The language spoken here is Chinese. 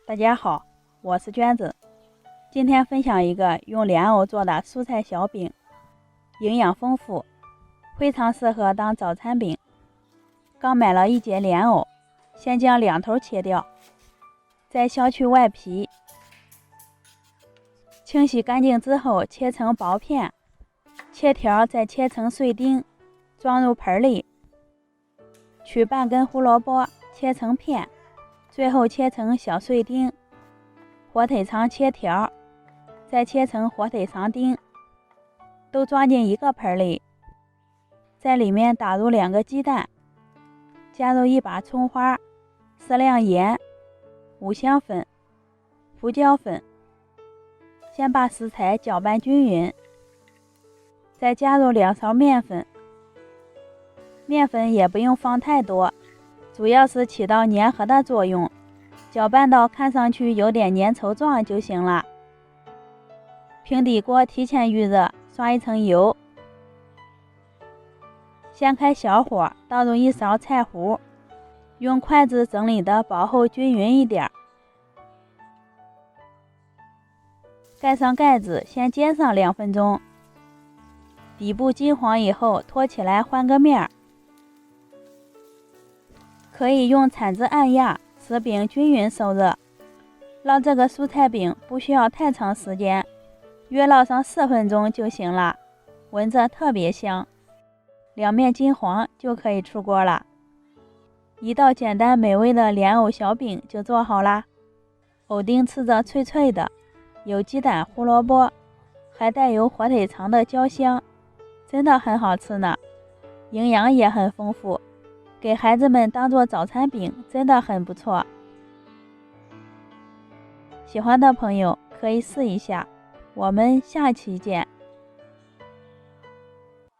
大家好，我是娟子。今天分享一个用莲藕做的蔬菜小饼，营养丰富，非常适合当早餐饼。刚买了一节莲藕，先将两头切掉，再削去外皮，清洗干净之后切成薄片，切条再切成碎丁，装入盆里。取半根胡萝卜切成片，最后切成小碎丁。火腿肠切条，再切成火腿肠丁，都装进一个盆里。在里面打入2个鸡蛋，加入1把葱花，适量盐、五香粉、胡椒粉。先把食材搅拌均匀，再加入2勺面粉。面粉也不用放太多，主要是起到粘合的作用，搅拌到看上去有点粘稠状就行了。平底锅提前预热，刷一层油，先开小火，倒入1勺菜糊，用筷子整理的薄厚均匀一点，盖上盖子，先煎上2分钟，底部金黄以后托起来换个面儿。可以用铲子按压，使饼均匀受热。烙这个蔬菜饼不需要太长时间，约烙上4分钟就行了，闻着特别香。2面金黄就可以出锅了。一道简单美味的莲藕小饼就做好啦。藕丁吃着脆脆的，有鸡蛋、胡萝卜，还带有火腿肠的焦香，真的很好吃呢。营养也很丰富，给孩子们当做早餐饼真的很不错。喜欢的朋友可以试一下，我们下期见。